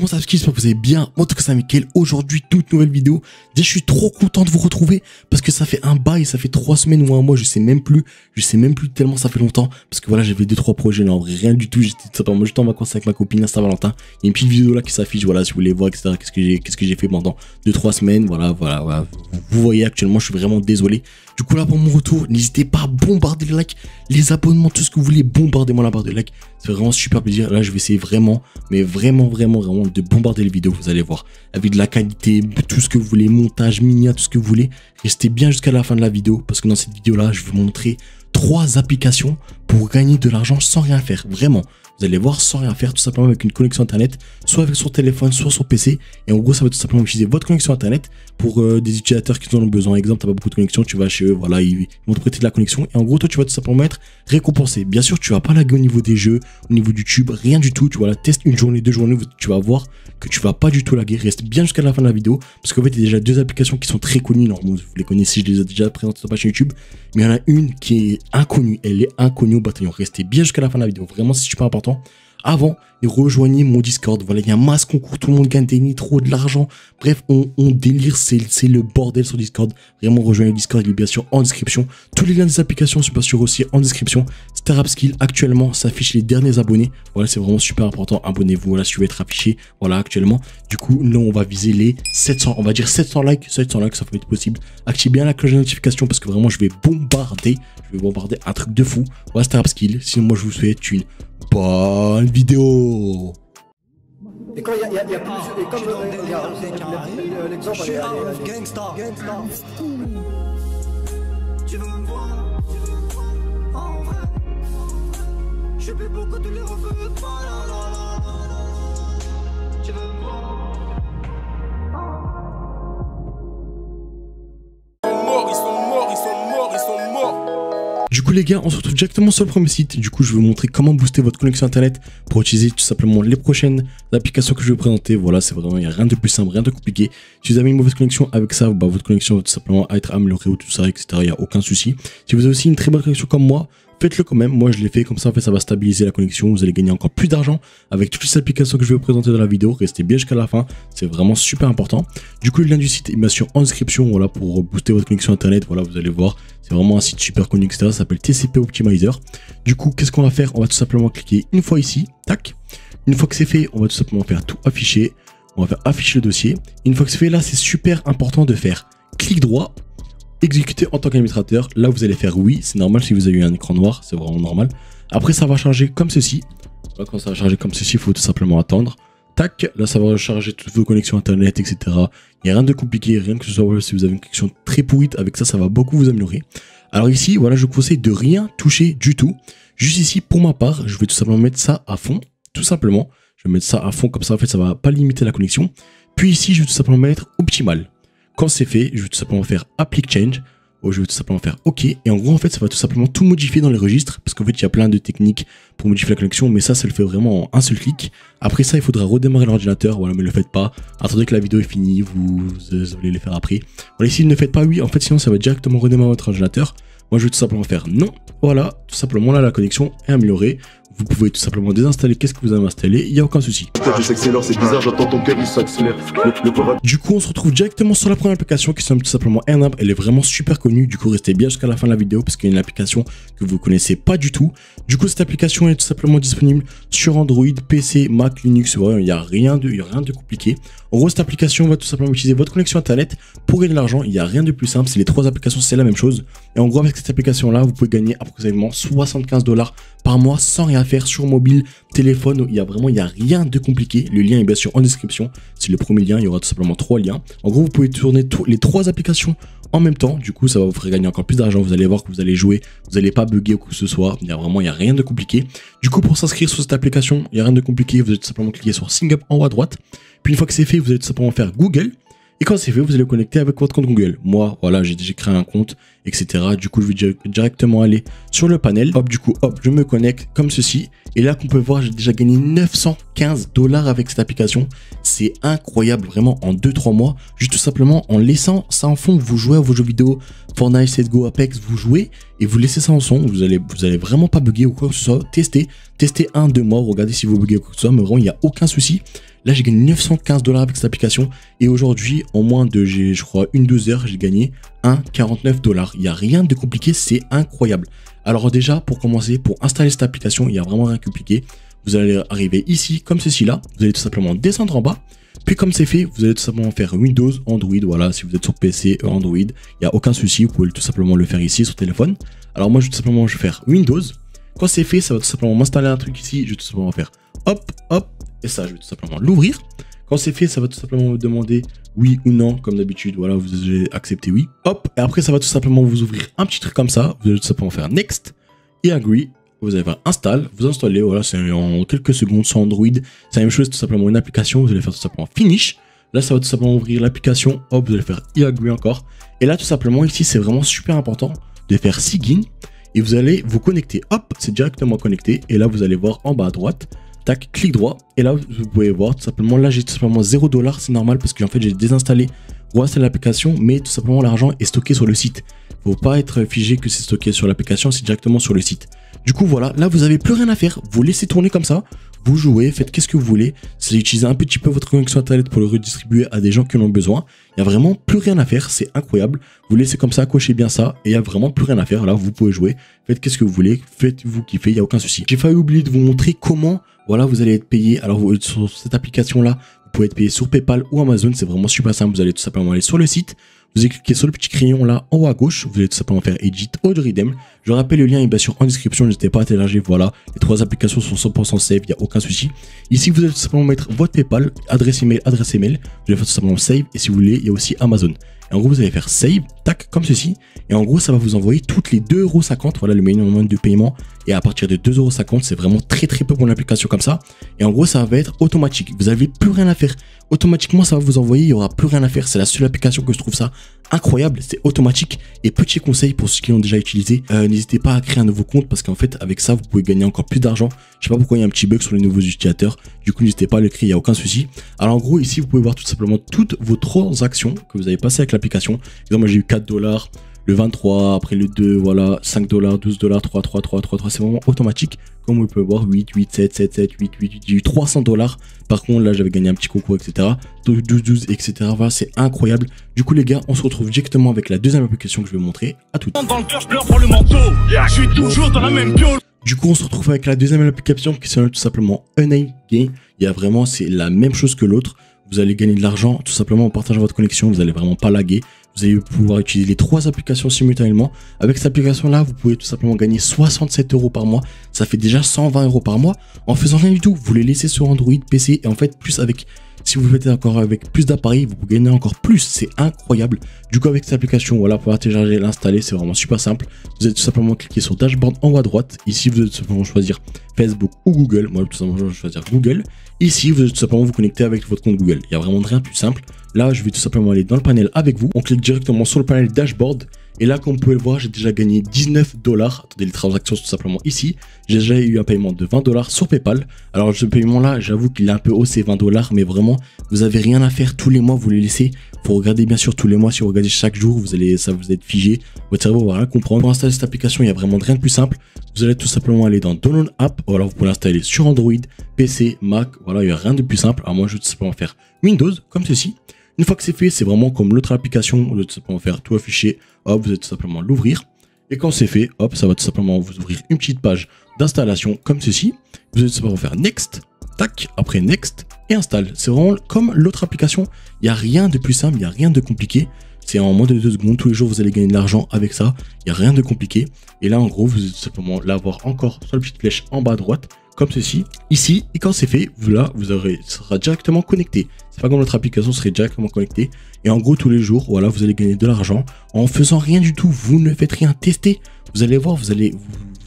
comment ça va, j'espère que vous allez bien. Moi, en tout cas, c'est Mickaël. Aujourd'hui, toute nouvelle vidéo. Déjà, je suis trop content de vous retrouver parce que ça fait un bail, ça fait 3 semaines ou un mois, je sais même plus tellement ça fait longtemps. Parce que voilà, j'avais 2-3 projets, là, en vrai, rien du tout. J'étais simplement juste en vacances avec ma copine à Saint-Valentin. Il y a une petite vidéo là qui s'affiche, voilà, si vous voulez voir, etc. Qu'est-ce que j'ai fait pendant 2-3 semaines. Voilà. Vous voyez, actuellement, je suis vraiment désolé. Du coup, là, pour mon retour, n'hésitez pas à bombarder les likes, les abonnements, tout ce que vous voulez. Bombardez-moi la barre de likes. Ça fait vraiment super plaisir. Là, je vais essayer vraiment, mais vraiment de bombarder les vidéos. Vous allez voir. Avec de la qualité, tout ce que vous voulez, montage, miniature, tout ce que vous voulez. Restez bien jusqu'à la fin de la vidéo parce que dans cette vidéo-là, je vais vous montrer 3 applications pour gagner de l'argent sans rien faire. Vraiment. Vous allez voir sans rien faire, tout simplement avec une connexion internet, soit avec son téléphone, soit sur PC. Et en gros, ça va tout simplement utiliser votre connexion internet pour des utilisateurs qui en ont besoin. Exemple, tu n'as pas beaucoup de connexion, tu vas chez eux, voilà, ils vont te prêter de la connexion. Et en gros, toi, tu vas tout simplement être récompensé. Bien sûr, tu vas pas laguer au niveau des jeux, au niveau du tube, rien du tout. Tu vas la tester une journée, 2 journées, tu vas voir que tu vas pas du tout laguer. Reste bien jusqu'à la fin de la vidéo parce qu'en fait, il y a déjà 2 applications qui sont très connues. Normalement, vous les connaissez, je les ai déjà présentées sur ma chaîne YouTube. Mais il y en a une qui est inconnue. Elle est inconnue au bataillon. Restez bien jusqu'à la fin de la vidéo. Vraiment, c'est super important. Avant, rejoignez mon Discord. Voilà, il y a un masse concours, tout le monde gagne des nitros, de l'argent. Bref, on délire, c'est le bordel sur Discord. Vraiment, rejoignez le Discord, il est bien sûr en description. Tous les liens des applications sont bien sûr aussi en description. StarUpSkill, actuellement, s'affiche les derniers abonnés. Voilà, c'est vraiment super important. Abonnez-vous, voilà, si vous voulez être affiché. Voilà, actuellement. Du coup, nous, on va viser les 700, on va dire 700 likes. 700 likes, ça peut être possible. Activez bien la cloche de notification parce que vraiment, je vais bombarder un truc de fou. Voilà, StarUpSkill. Sinon, moi, je vous souhaite une bonne vidéo. Et quand il y a plus, et comme l'exemple, gangsta. Tu veux me voir en vrai? Je peux beaucoup de les refaire. Tu veux me voir? Ils sont morts. Du coup les gars, on se retrouve directement sur le premier site. Du coup je vais vous montrer comment booster votre connexion internet pour utiliser tout simplement les prochaines applications que je vais vous présenter. Voilà, c'est vraiment, il n'y a rien de plus simple, rien de compliqué. Si vous avez une mauvaise connexion avec ça, bah, votre connexion va tout simplement être améliorée ou tout ça, etc. Il n'y a aucun souci. Si vous avez aussi une très bonne connexion comme moi, faites-le quand même. Moi je l'ai fait comme ça, en fait ça va stabiliser la connexion. Vous allez gagner encore plus d'argent avec toutes les applications que je vais vous présenter dans la vidéo. Restez bien jusqu'à la fin, c'est vraiment super important. Du coup le lien du site est bien sûr en description, voilà, pour booster votre connexion internet. Voilà, vous allez voir, c'est vraiment un site super connu, etc. Ça s'appelle TCP Optimizer. Du coup qu'est-ce qu'on va faire? On va tout simplement cliquer une fois ici, tac. Une fois que c'est fait, on va tout simplement faire tout afficher. On va faire afficher le dossier. Une fois que c'est fait, là c'est super important de faire clic droit, exécuter en tant qu'administrateur. Là vous allez faire oui, c'est normal si vous avez eu un écran noir, c'est vraiment normal. Après ça va charger comme ceci. Là, quand ça va charger comme ceci, il faut tout simplement attendre. Tac, là ça va recharger toutes vos connexions internet, etc. Il n'y a rien de compliqué, rien que ce soit si vous avez une connexion très pourrite, avec ça, ça va beaucoup vous améliorer. Alors ici, voilà, je vous conseille de rien toucher du tout. Juste ici, pour ma part, je vais tout simplement mettre ça à fond, tout simplement. Je vais mettre ça à fond, comme ça en fait ça va pas limiter la connexion. Puis ici, je vais tout simplement mettre optimal. Quand c'est fait, je vais tout simplement faire Applique Change. Je vais tout simplement faire OK. Et en gros, en fait, ça va tout simplement tout modifier dans les registres. Parce qu'en fait, il y a plein de techniques pour modifier la connexion. Mais ça le fait vraiment en un seul clic. Après ça, il faudra redémarrer l'ordinateur. Voilà, mais ne le faites pas. Attendez que la vidéo est finie. Vous allez le faire après. Voilà, ici, ne faites pas oui. En fait, sinon, ça va directement redémarrer votre ordinateur. Moi, je vais tout simplement faire non. Voilà, tout simplement, là, la connexion est améliorée. Vous pouvez tout simplement désinstaller qu'est-ce que vous avez installé, il n'y a aucun souci. C'est bizarre, j'entends ton cœur, il s'accélère. Du coup, on se retrouve directement sur la première application qui s'appelle tout simplement AirNap. Elle est vraiment super connue. Du coup, restez bien jusqu'à la fin de la vidéo parce qu'il y a une application que vous connaissez pas du tout. Du coup, cette application est tout simplement disponible sur Android, PC, Mac, Linux. Voilà, il n'y a rien de compliqué. En gros, cette application va tout simplement utiliser votre connexion internet pour gagner de l'argent. Il n'y a rien de plus simple. C'est les 3 applications, c'est la même chose. Et en gros, avec cette application-là, vous pouvez gagner approximativement 75 $ par mois sans rien faire sur mobile, téléphone. Il y a rien de compliqué. Le lien est bien sûr en description. C'est le premier lien. Il y aura tout simplement 3 liens. En gros, vous pouvez tourner les 3 applications en même temps. Du coup, ça va vous faire gagner encore plus d'argent. Vous allez voir que vous allez jouer. Vous n'allez pas bugger ou quoi que ce soit. Il y a rien de compliqué. Du coup, pour s'inscrire sur cette application, il n'y a rien de compliqué. Vous allez tout simplement cliquer sur Sign Up en haut à droite. Puis une fois que c'est fait, vous allez tout simplement faire Google. Et quand c'est fait, vous allez connecter avec votre compte Google. Moi, voilà, j'ai déjà créé un compte, etc. Du coup, je vais directement aller sur le panel. Hop, du coup, hop, je me connecte comme ceci. Et là, qu'on peut voir, j'ai déjà gagné 915 $ avec cette application. C'est incroyable, vraiment, en 2-3 mois. Juste tout simplement en laissant ça en fond. Vous jouez à vos jeux vidéo, Fortnite, CSGO, Apex, vous jouez et vous laissez ça en son. Vous allez vraiment pas bugger ou quoi que ce soit. Testez 1-2 mois, regardez si vous buguez ou quoi que ce soit. Mais vraiment, il n'y a aucun souci. Là, j'ai gagné 915 $ avec cette application. Et aujourd'hui, en moins de, je crois, 1-2 heures, j'ai gagné 1,49 $. Il n'y a rien de compliqué, c'est incroyable. Alors déjà, pour commencer, pour installer cette application, il n'y a vraiment rien de compliqué. Vous allez arriver ici, comme ceci là. Vous allez tout simplement descendre en bas. Puis comme c'est fait, vous allez tout simplement faire Windows, Android. Voilà, si vous êtes sur PC, Android, il n'y a aucun souci. Vous pouvez tout simplement le faire ici sur téléphone. Alors moi, je vais tout simplement faire Windows. Quand c'est fait, ça va tout simplement m'installer un truc ici. Je vais tout simplement faire hop, hop. Et ça, je vais tout simplement l'ouvrir. Quand c'est fait, ça va tout simplement me demander oui ou non, comme d'habitude. Voilà, vous allez accepter oui. Hop. Et après, ça va tout simplement vous ouvrir un petit truc comme ça. Vous allez tout simplement faire Next et Agree. Vous allez faire Install. Vous installez. Voilà, c'est en quelques secondes sur Android. C'est la même chose, tout simplement une application. Vous allez faire tout simplement Finish. Là, ça va tout simplement ouvrir l'application. Hop, vous allez faire Agree encore. Et là, tout simplement, ici, c'est vraiment super important de faire Sign. Et vous allez vous connecter. Hop, c'est directement connecté. Et là, vous allez voir en bas à droite. Tac, clic droit. Et là, vous pouvez voir tout simplement, là, j'ai tout simplement 0 $. C'est normal parce qu'en fait, j'ai désinstallé l'application, mais tout simplement, l'argent est stocké sur le site. Il ne faut pas être figé que c'est stocké sur l'application, c'est directement sur le site. Du coup, voilà, là, vous n'avez plus rien à faire. Vous laissez tourner comme ça. Vous jouez, faites qu'est-ce que vous voulez. C'est utiliser un petit peu votre connexion Internet pour le redistribuer à des gens qui en ont besoin. Il n'y a vraiment plus rien à faire. C'est incroyable. Vous laissez comme ça, cochez bien ça. Et il n'y a vraiment plus rien à faire. Là, vous pouvez jouer. Faites qu'est-ce que vous voulez. Faites-vous kiffer. Il n'y a aucun souci. J'ai failli oublier de vous montrer comment, voilà, vous allez être payé. Alors, sur cette application-là, vous pouvez être payé sur PayPal ou Amazon. C'est vraiment super simple. Vous allez tout simplement aller sur le site. Vous allez cliquer sur le petit crayon là en haut à gauche. Vous allez tout simplement faire Edit or Redeem. Je rappelle, le lien est bien sûr en description. N'hésitez pas à télécharger. Voilà, les 3 applications sont 100% safe. Il n'y a aucun souci. Ici, vous allez tout simplement mettre votre PayPal, adresse email. Vous allez faire tout simplement Save. Et si vous voulez, il y a aussi Amazon. Et en gros, vous allez faire Save, tac, comme ceci. Et en gros, ça va vous envoyer toutes les 2,50 €. Voilà le minimum de paiement. Et à partir de 2,50 €, c'est vraiment très très peu pour une application comme ça. Et en gros, ça va être automatique. Vous n'avez plus rien à faire. Automatiquement, ça va vous envoyer. Il n'y aura plus rien à faire. C'est la seule application que je trouve ça incroyable. C'est automatique. Et petit conseil pour ceux qui l'ont déjà utilisé, n'hésitez pas à créer un nouveau compte parce qu'en fait, avec ça, vous pouvez gagner encore plus d'argent. Je sais pas pourquoi il y a un petit bug sur les nouveaux utilisateurs. Du coup, n'hésitez pas à le créer. Il n'y a aucun souci. Alors, en gros, ici, vous pouvez voir tout simplement toutes vos transactions que vous avez passées avec l'application. Par exemple, moi, j'ai eu 4 $. Le 23, après le 2, voilà, 5 $, 12 $, 3, 3, 3, 3, 3, c'est vraiment automatique. Comme vous pouvez voir, 8, 8, 7, 7, 7, 8, 8, 8, j'ai eu 300 $. Par contre, là, j'avais gagné un petit concours, etc. 12, 12, 12, etc. Voilà, c'est incroyable. Du coup, les gars, on se retrouve directement avec la deuxième application que je vais vous montrer. À tout de suite. Dans le cœur, je pleure pour le manteau. Je suis toujours dans la même piole. Du coup, on se retrouve avec la deuxième application qui s'appelle tout simplement Unai Game. Il y a vraiment, c'est la même chose que l'autre. Vous allez gagner de l'argent tout simplement en partageant votre connexion. Vous allez vraiment pas laguer. Vous allez pouvoir utiliser les 3 applications simultanément. Avec cette application-là, vous pouvez tout simplement gagner 67 € par mois. Ça fait déjà 120 € par mois en faisant rien du tout. Vous les laissez sur Android, PC et en fait, plus avec, si vous le faites encore avec plus d'appareils, vous pouvez gagner encore plus. C'est incroyable. Du coup, avec cette application, voilà, pour télécharger, l'installer, c'est vraiment super simple. Vous allez tout simplement cliquer sur Dashboard en haut à droite. Ici, vous allez tout simplement choisir Facebook ou Google. Moi, tout simplement, je vais choisir Google. Ici, vous allez tout simplement vous connecter avec votre compte Google. Il n'y a vraiment rien de plus simple. Là, je vais tout simplement aller dans le panel avec vous. On clique directement sur le panel Dashboard. Et là, comme vous pouvez le voir, j'ai déjà gagné 19 $. Attendez, les transactions sont tout simplement ici. J'ai déjà eu un paiement de 20 $ sur PayPal. Alors, ce paiement-là, j'avoue qu'il est un peu haut, c'est 20 $. Mais vraiment, vous avez rien à faire tous les mois. Vous les laissez. Faut regarder bien sûr tous les mois. Si vous regardez chaque jour, vous allez, ça vous êtes figé. Votre cerveau va rien comprendre. Pour installer cette application, il n'y a vraiment rien de plus simple. Vous allez tout simplement aller dans Download App. Ou alors, vous pouvez l'installer sur Android, PC, Mac. Voilà, il n'y a rien de plus simple. Alors, moi, je vais tout simplement faire Windows, comme ceci. Une fois que c'est fait, c'est vraiment comme l'autre application. Vous allez tout simplement faire tout afficher. Hop, vous allez tout simplement l'ouvrir. Et quand c'est fait, hop, ça va tout simplement vous ouvrir une petite page d'installation comme ceci. Vous allez tout simplement faire Next, tac, après Next et Install. C'est vraiment comme l'autre application. Il n'y a rien de plus simple, il n'y a rien de compliqué. C'est en moins de 2 secondes. Tous les jours, vous allez gagner de l'argent avec ça. Il n'y a rien de compliqué. Et là, en gros, vous allez tout simplement l'avoir encore sur la petite flèche en bas à droite. Comme ceci, ici, et quand c'est fait, là, vous aurez, ça sera directement connecté. C'est pas comme notre application, serait directement connecté. Et en gros, tous les jours, voilà, vous allez gagner de l'argent en faisant rien du tout. Vous ne faites rien, tester. Vous allez voir, vous allez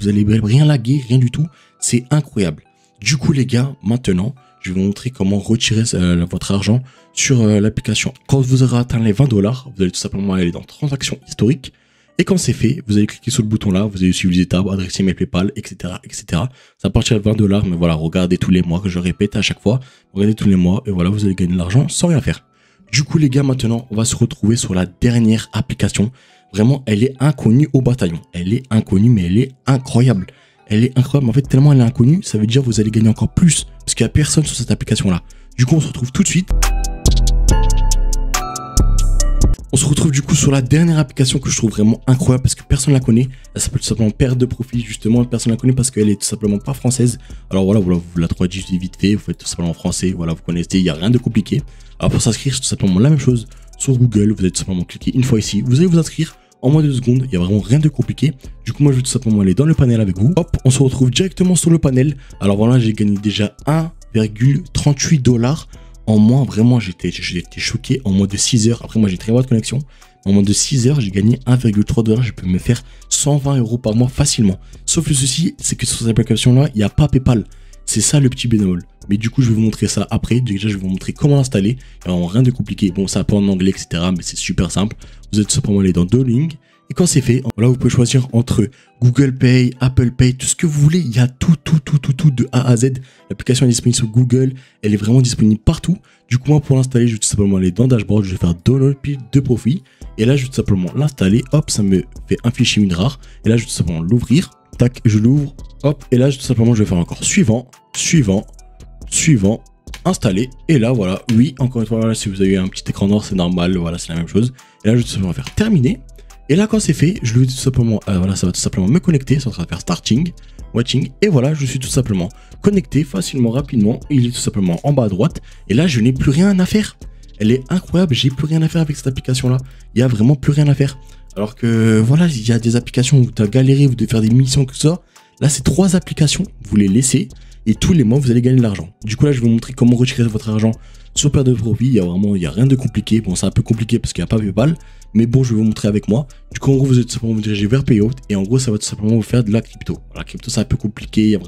rien laguer, rien du tout. C'est incroyable. Du coup, les gars, maintenant, je vais vous montrer comment retirer votre argent sur l'application. Quand vous aurez atteint les 20 $, vous allez tout simplement aller dans transactions historiques. Et quand c'est fait, vous allez cliquer sur le bouton là, vous allez suivre les étapes, adresse email, PayPal, etc., etc. Ça partira de 20 $, mais voilà, regardez tous les mois, que je répète à chaque fois. Regardez tous les mois, et voilà, vous allez gagner de l'argent sans rien faire. Du coup, les gars, maintenant, on va se retrouver sur la dernière application. Vraiment, elle est inconnue au bataillon. Elle est inconnue, mais elle est incroyable. Elle est incroyable. En fait, tellement elle est inconnue, ça veut dire que vous allez gagner encore plus. Parce qu'il n'y a personne sur cette application-là. Du coup, on se retrouve tout de suite. On se retrouve du coup sur la dernière application que je trouve vraiment incroyable parce que personne ne la connaît. Elle s'appelle tout simplement Perte de Profit, justement. Personne ne la connaît parce qu'elle est tout simplement pas française. Alors voilà, vous la trouvez vite fait, vous faites tout simplement en français. Voilà, vous connaissez, il n'y a rien de compliqué. Alors pour s'inscrire, c'est tout simplement la même chose. Sur Google, vous allez tout simplement cliquer une fois ici. Vous allez vous inscrire en moins de 2 secondes. Il n'y a vraiment rien de compliqué. Du coup, moi, je vais tout simplement aller dans le panel avec vous. Hop, on se retrouve directement sur le panel. Alors voilà, j'ai gagné déjà 1,38 $ en moins. Vraiment, j'étais choqué. En moins de 6 heures. Après, moi, j'ai très bonne connexion. En moins de 6 heures, j'ai gagné 1,3 $. Je peux me faire 120 € par mois facilement. Sauf le souci, c'est que sur cette application-là, il n'y a pas PayPal. C'est ça le petit bémol. Mais du coup, je vais vous montrer ça après. Déjà, je vais vous montrer comment l'installer. Il n'y a vraiment rien de compliqué. Bon, ça pas en anglais, etc. Mais c'est super simple. Vous êtes tout simplement aller dans Duolingo. Et quand c'est fait, là, vous pouvez choisir entre Google Pay, Apple Pay, tout ce que vous voulez. Il y a tout de A à Z. L'application est disponible sur Google. Elle est vraiment disponible partout. Du coup, moi, pour l'installer, je vais tout simplement aller dans Dashboard. Je vais faire Download de profit. Et là, je vais tout simplement l'installer. Hop, ça me fait un fichier WinRAR. Et là, je vais tout simplement l'ouvrir. Tac, je l'ouvre. Hop, et là, tout simplement, je vais faire encore suivant, installer. Et là, voilà, oui, encore une fois, voilà, si vous avez un petit écran noir, c'est normal. Voilà, c'est la même chose. Et là, je vais tout simplement faire terminer. Et là, quand c'est fait, je vais tout simplement, voilà, ça va tout simplement me connecter. Ça va faire starting, watching. Et voilà, je suis tout simplement connecté facilement, rapidement. Il est tout simplement en bas à droite. Et là, je n'ai plus rien à faire. Elle est incroyable. J'ai plus rien à faire avec cette application-là. Il n'y a vraiment plus rien à faire. Alors que, voilà, il y a des applications où tu as galéré, vous devez faire des missions, tout ça. Là, c'est 3 applications. Vous les laissez. Et tous les mois, vous allez gagner de l'argent. Du coup, là, je vais vous montrer comment retirer votre argent sur Perte de Profit. Il y a rien de compliqué. Bon, c'est un peu compliqué parce qu'il n'y a pas PayPal. Mais bon, je vais vous montrer avec moi. Du coup, en gros, vous allez tout simplement vous diriger vers Payout. Et en gros, ça va tout simplement vous faire de la crypto. La crypto, c'est un peu compliqué.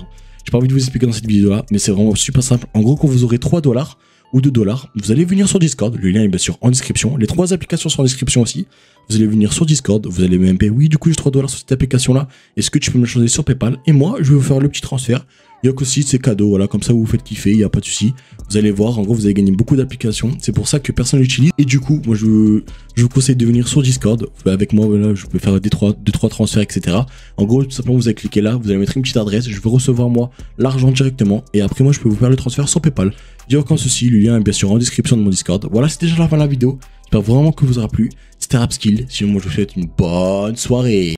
J'ai pas envie de vous expliquer dans cette vidéo-là. Mais c'est vraiment super simple. En gros, quand vous aurez 3 $ ou 2 $, vous allez venir sur Discord. Le lien est bien sûr en description. Les 3 applications sont en description aussi. Vous allez venir sur Discord. Vous allez même payer. Oui, du coup, j'ai 3 $ sur cette application-là. Est-ce que tu peux me le changer sur PayPal? Et moi, je vais vous faire le petit transfert. Il y a aussi c'est cadeau, voilà, comme ça vous vous faites kiffer, il n'y a pas de souci. Vous allez voir, en gros, vous allez gagner beaucoup d'applications. C'est pour ça que personne l'utilise. Et du coup, moi, je vous conseille de venir sur Discord. Avec moi, voilà, je peux faire 2-3 transferts, etc. En gros, tout simplement, vous allez cliquer là, vous allez mettre une petite adresse. Je vais recevoir, moi, l'argent directement. Et après, moi, je peux vous faire le transfert sur PayPal. Il n'y a aucun souci. Le lien est bien sûr en description de mon Discord. Voilà, c'était déjà la fin de la vidéo. J'espère vraiment que vous aura plu. C'était Rapskill. Sinon, moi, je vous souhaite une bonne soirée.